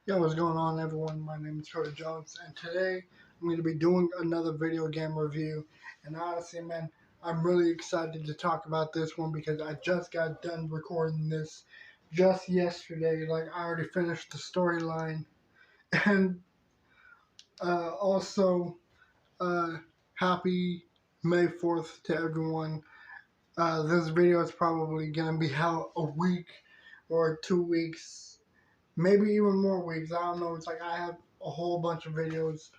Yo, what's going on, everyone? My name is Cody Jones, and today I'm going to be doing another video game review. And honestly, man, I'm really excited to talk about this one because I just got done recording this just yesterday. Like, I already finished the storyline, and also, uh, happy May 4th to everyone. This video is probably going to be out a week or 2 weeks, maybe even more weeks. I don't know. It's like I have a whole bunch of videos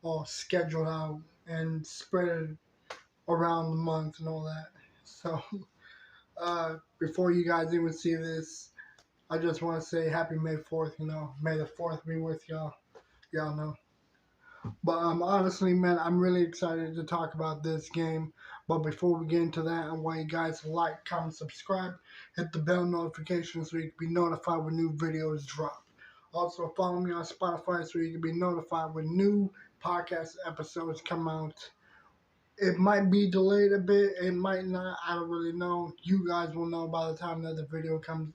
all scheduled out and spread around the month and all that. So, before you guys even see this, I just want to say Happy May 4th. May the 4th be with y'all. Y'all know. But honestly, man, I'm really excited to talk about this game. But before we get into that, I want you guys to like, comment, subscribe, hit the bell notification so you can be notified when new videos drop. Also, follow me on Spotify so you can be notified when new podcast episodes come out. It might be delayed a bit, it might not, I don't really know. You guys will know by the time that the video comes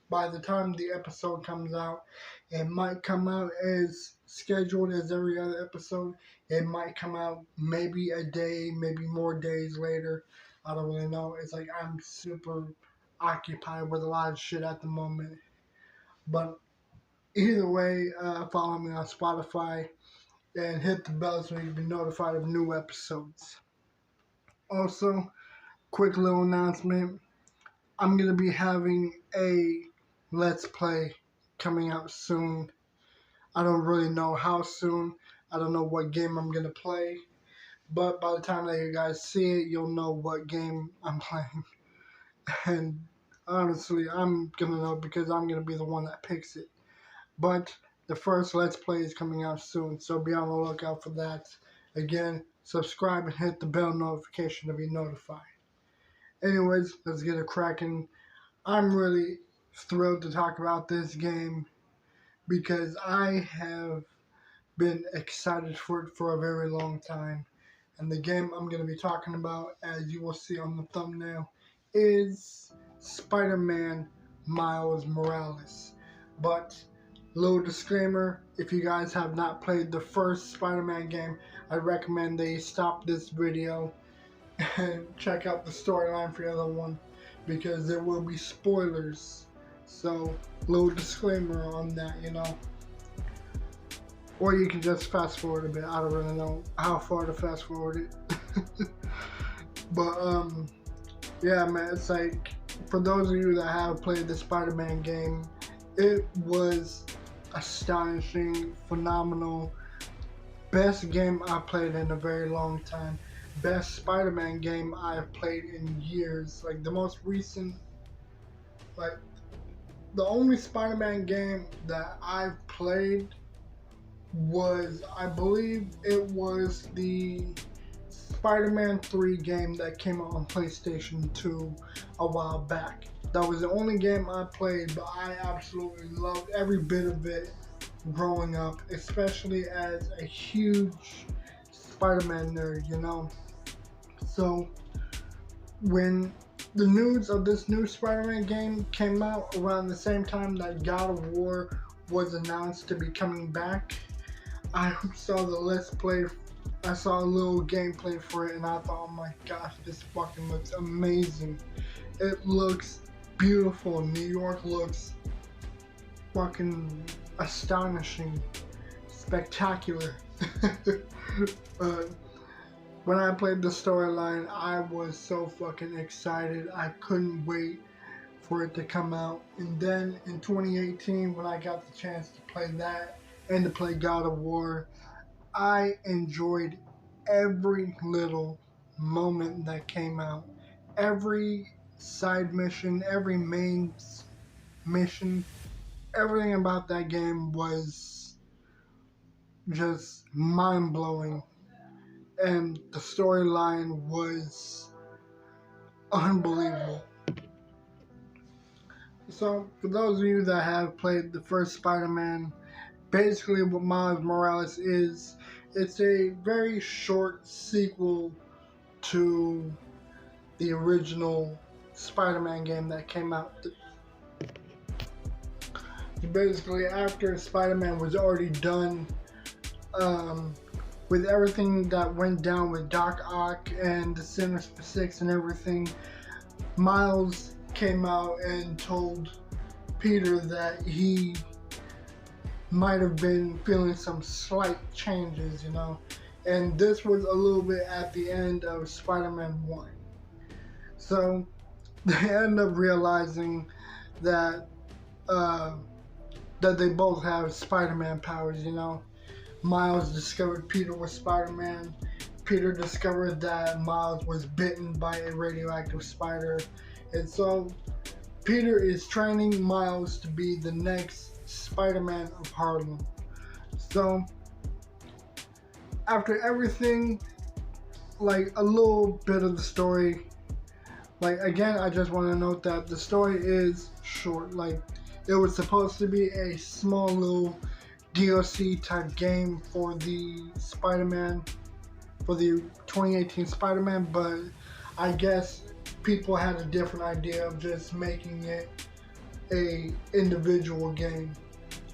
by the time the episode comes out. It might come out as scheduled as every other episode. It might come out maybe a day, maybe more days later. I don't really know. It's like I'm super occupied with a lot of shit at the moment. But either way, follow me on Spotify and hit the bell so you can be notified of new episodes. Also, quick little announcement. I'm going to be having a Let's Play coming out soon. I don't really know how soon. I don't know what game I'm going to play. But by the time that you guys see it, you'll know what game I'm playing. And honestly, I'm going to know because I'm going to be the one that picks it. But the first Let's Play is coming out soon, so be on the lookout for that. Again, subscribe and hit the bell notification to be notified. Anyways, let's get it cracking. I'm really thrilled to talk about this game because I have been excited for it for a very long time. And the game I'm going to be talking about, as you will see on the thumbnail, is Spider-Man Miles Morales. But, little disclaimer, if you guys have not played the first Spider-Man game, I recommend that you stop this video and check out the storyline for the other one, because there will be spoilers. So, little disclaimer on that. Or you can just fast forward a bit. I don't really know how far to fast forward it. But, yeah, man, it's like, for those of you that have played the Spider-Man game, it was astonishing, phenomenal, best game I played in a very long time. Best Spider-Man game I've played in years. Like, the most recent, like, the only Spider-Man game that I've played was, I believe it was the Spider-Man 3 game that came out on PlayStation 2 a while back. That was the only game I played, but I absolutely loved every bit of it growing up, especially as a huge Spider-Man nerd. So, when the news of this new Spider-Man game came out around the same time that God of War was announced to be coming back, I saw the Let's Play. I saw a little gameplay for it, and I thought, oh my gosh, this fucking looks amazing. It looks beautiful. New York looks fucking astonishing, spectacular. When I played the storyline, I was so fucking excited. I couldn't wait for it to come out. And then in 2018, when I got the chance to play that and to play God of War, I enjoyed every little moment that came out. Every side mission, every main mission, everything about that game was just mind-blowing. And the storyline was unbelievable. So, for those of you that have played the first Spider-Man, basically what Miles Morales is, it's a very short sequel to the original Spider-Man game that came out. Basically, after Spider-Man was already done um, with everything that went down with Doc Ock and the Sinister Six and everything, Miles came out and told Peter that he might have been feeling some slight changes, and this was a little bit at the end of Spider-Man 1. So they end up realizing that uh, that they both have Spider-Man powers, Miles discovered Peter was Spider-Man. Peter discovered that Miles was bitten by a radioactive spider. And so Peter is training Miles to be the next Spider-Man of Harlem. So after everything, like a little bit of the story, like again, I just want to note that the story is short. Like it was supposed to be a small little DLC type game for the Spider-Man, for the 2018 Spider-Man, but I guess people had a different idea of just making it a individual game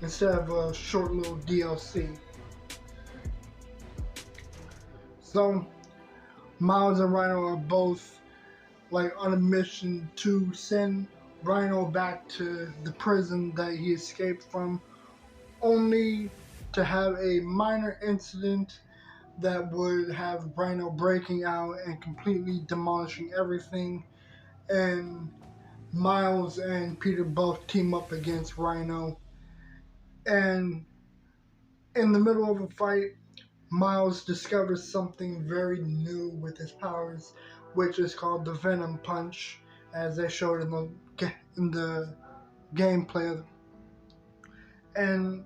instead of a short little DLC. So Miles and Rhino are both like on a mission to send Rhino back to the prison that he escaped from, only to have a minor incident that would have Rhino breaking out and completely demolishing everything, and Miles and Peter both team up against Rhino, and in the middle of a fight, Miles discovers something very new with his powers, which is called the Venom Punch, as they showed in the gameplay. And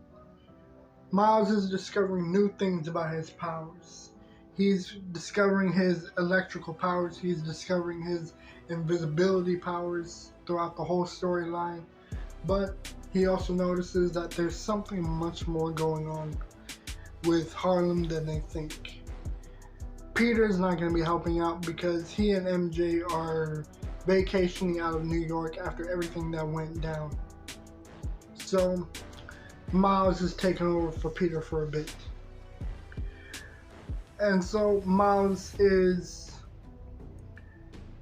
Miles is discovering new things about his powers. He's discovering his electrical powers, he's discovering his invisibility powers throughout the whole storyline, but he also notices that there's something much more going on with Harlem than they think. Peter's not going to be helping out because he and MJ are vacationing out of New York after everything that went down. So Miles is taking over for Peter for a bit. And so Miles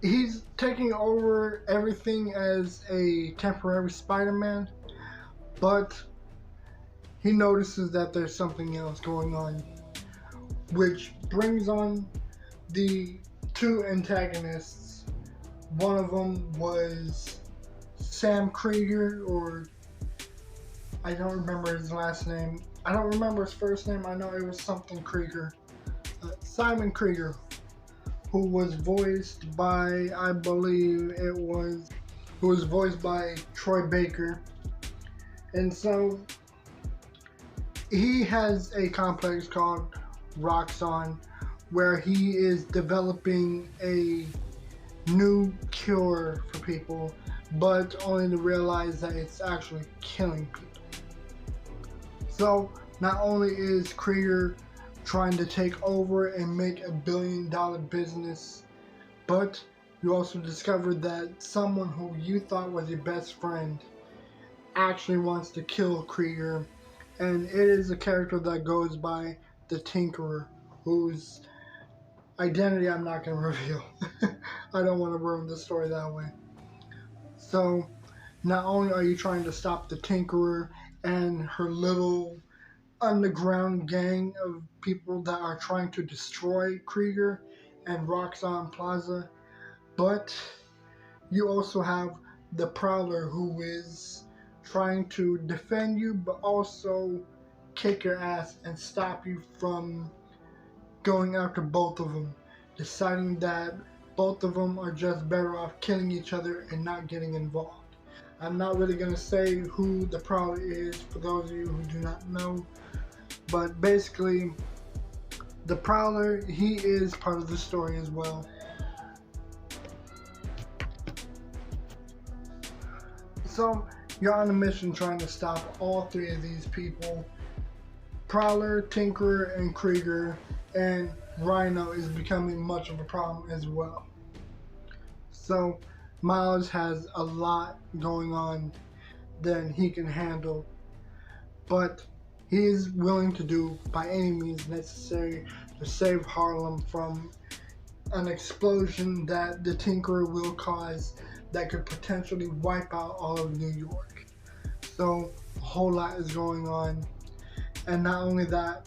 he's taking over everything as a temporary Spider-Man, but he notices that there's something else going on, which brings on the two antagonists. One of them was Sam Krieger, or I don't remember his last name. I don't remember his first name. I know it was something Krieger. Simon Krieger, who was voiced by, I believe who was voiced by Troy Baker. And so he has a complex called Roxxon, where he is developing a new cure for people, but only to realize that it's actually killing people. So not only is Krieger trying to take over and make $1 billion business, but you also discovered that someone who you thought was your best friend actually wants to kill Krieger, and it is a character that goes by the Tinkerer, whose identity I'm not going to reveal. I don't want to ruin the story that way. So not only are you trying to stop the Tinkerer and her little underground gang of people that are trying to destroy Krieger and Roxxon Plaza, but you also have the Prowler, who is trying to defend you but also kick your ass and stop you from going after both of them, deciding that both of them are just better off killing each other and not getting involved. I'm not really going to say who the Prowler is for those of you who do not know, but basically the Prowler, he is part of the story as well. So you're on a mission trying to stop all three of these people: Prowler, Tinkerer, and Krieger, and Rhino is becoming much of a problem as well. So Miles has a lot going on. than he can handle. But he is willing to do by any means necessary to save Harlem from an explosion that the Tinkerer will cause that could potentially wipe out all of New York. So a whole lot is going on. And not only that,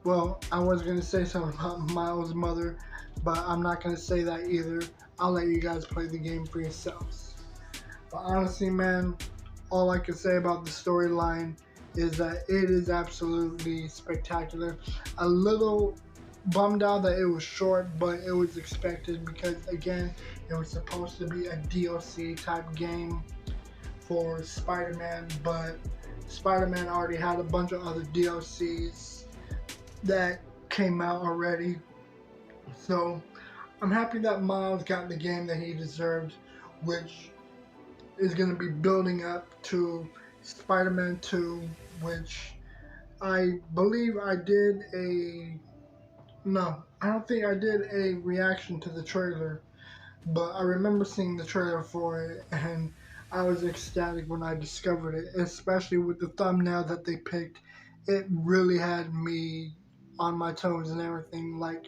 well, I was going to say something about Miles' mother, but I'm not going to say that either. I'll let you guys play the game for yourselves. But honestly, man, all I can say about the storyline is that it is absolutely spectacular. A little bummed out that it was short, but it was expected because, again, it was supposed to be a DLC type game for Spider-Man, but Spider-Man already had a bunch of other DLCs that came out already. So I'm happy that Miles got the game that he deserved, which is going to be building up to Spider-Man 2, which I believe I did a... No, I don't think I did a reaction to the trailer, but I remember seeing the trailer for it, and I was ecstatic when I discovered it, especially with the thumbnail that they picked. It really had me on my toes and everything. Like,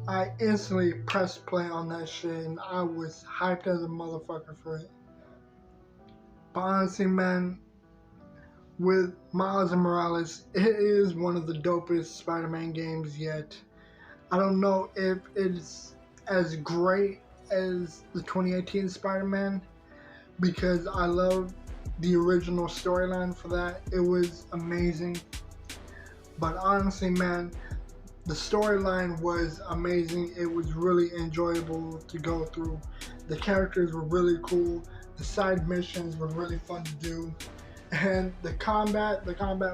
I instantly pressed play on that shit, and I was hyped as a motherfucker for it. But honestly, man, with Miles Morales, it is one of the dopest Spider-Man games yet. I don't know if it's as great as the 2018 Spider-Man, because I love the original storyline for that. It was amazing. But honestly, man, the storyline was amazing. It was really enjoyable to go through. The characters were really cool. The side missions were really fun to do. And the combat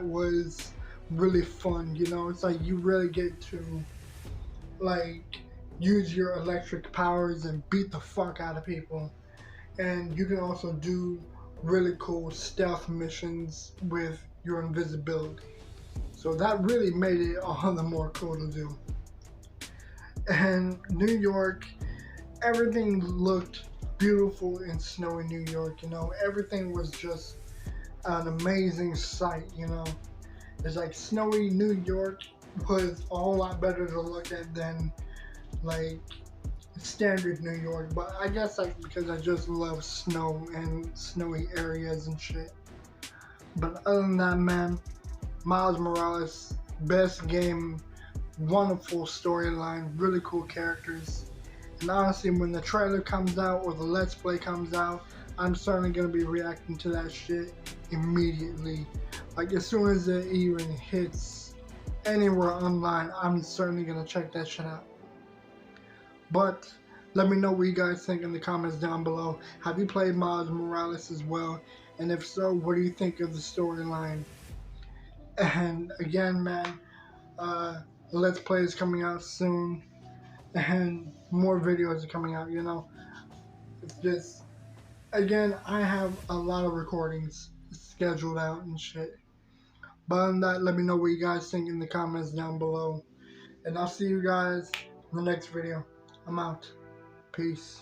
was really fun. You know, it's like you really get to like use your electric powers and beat the fuck out of people. And you can also do really cool stealth missions with your invisibility. So that really made it all the more cool to do. And New York, everything looked beautiful in snowy New York, you know. Everything was just an amazing sight, you know. It's like snowy New York was a whole lot better to look at than like standard New York, but I guess like because I just love snow and snowy areas and shit. But other than that, man, Miles Morales, best game, wonderful storyline, really cool characters. And honestly, when the trailer comes out or the Let's Play comes out, I'm certainly gonna be reacting to that shit immediately. Like as soon as it even hits anywhere online, I'm certainly gonna check that shit out. But let me know what you guys think in the comments down below. Have you played Miles Morales as well? And if so, what do you think of the storyline? And again, man, Let's Play is coming out soon. And more videos are coming out, you know. It's just, again, I have a lot of recordings scheduled out and shit. But other than that, let me know what you guys think in the comments down below. And I'll see you guys in the next video. I'm out. Peace.